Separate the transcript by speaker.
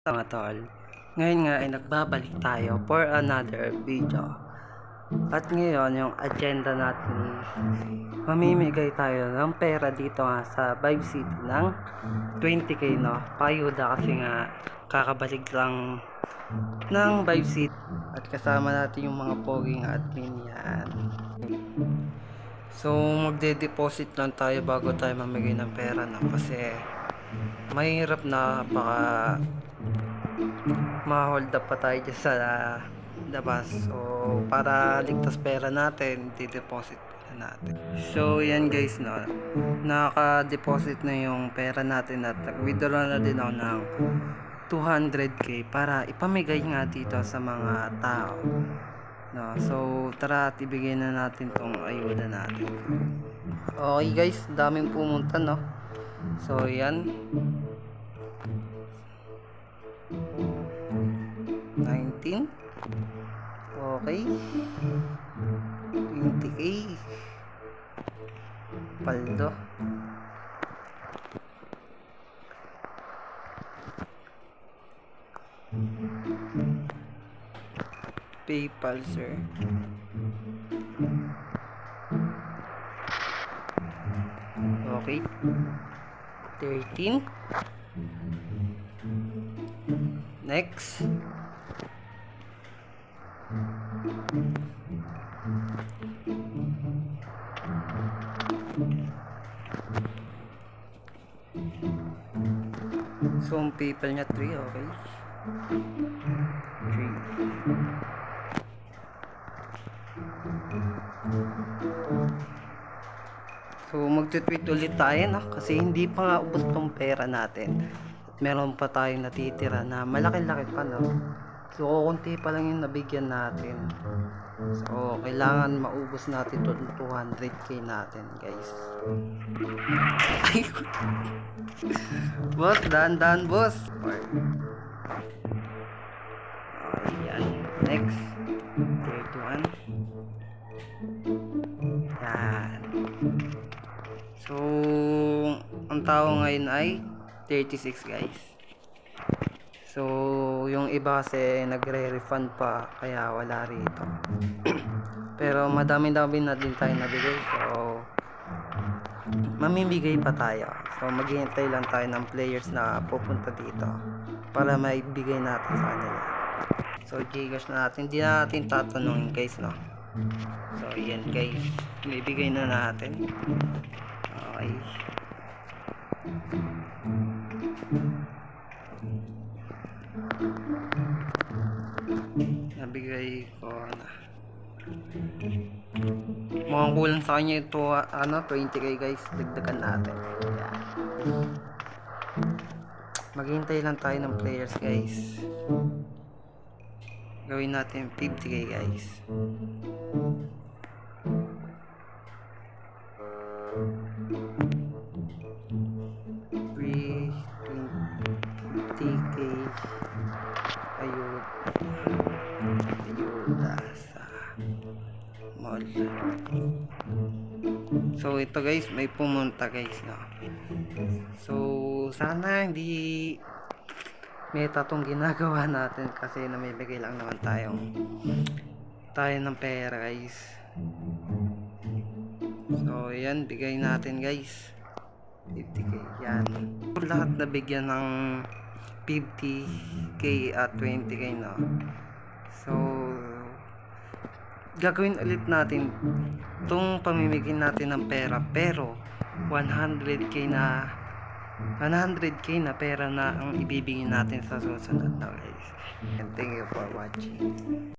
Speaker 1: Mga tol, ngayon nga ay nagbabalik tayo for another video. At ngayon yung agenda natin is mamimigay tayo ng pera dito nga sa Vibe City ng 20k, no? Payuda kasi nga kakabalik lang ng Vibe City at kasama natin yung mga poging admin yan. So magde-deposit lang tayo bago tayo mamigay ng pera, no? Kasi mahirap na baka ma-hold up pa tayo dyan sa labas. So para ligtas pera natin, di-deposit na natin. So yan guys, no, naka-deposit na yung pera natin at withdraw na din ako ng 200k para ipamigay nga dito sa mga tao, no. So tara at ibigay na natin tong ayuda natin. Okay guys, daming pumunta, no. So yan, 19, okay, 20k, paldo, PayPal sir, okay, 13, next, so ang PayPal nya 3, okay, 3. So magte-tweet ulit tayo, no? Kasi hindi pa nga ubos tong pera natin at meron pa tayong natitira na malaki-laki pa, no? So konti pa lang yung nabigyan natin. So kailangan maubos natin to 200k natin, guys. Ay, boss, dahan-dahan boss. Ayan, next, 31. Yan. So ang tao ngayon ay 36 guys. So yung iba kasi nagre-refund pa kaya wala rito. Pero madami-dami na din tayo nabigay, so mamimigay pa tayo. So maghihintay lang tayo ng players na pupunta dito para maibigay natin sa kanila. So Gcash na natin, hindi na natin tatanungin guys, no. So yan guys, maibigay na natin. Okay, nabigay ko na. Mukhang kulang sa kanya ito, 20k guys, dagdagan natin. Yan. Maghihintay lang tayo ng players guys. Gawin natin 50k guys. Free 20k ayuda sa mall. So ito guys, may pumunta guys, no? So sana hindi meta tong ginagawa natin kasi namibigay lang naman tayo ng pera guys. So yan, bigay natin guys 50k yan. Lahat nabigyan ng 50k at 20k, no. So gagawin ulit natin itong pamimigay natin ng pera, pero 100k na pera na ang ibibigay natin sa susunod na guys. And thank you for watching.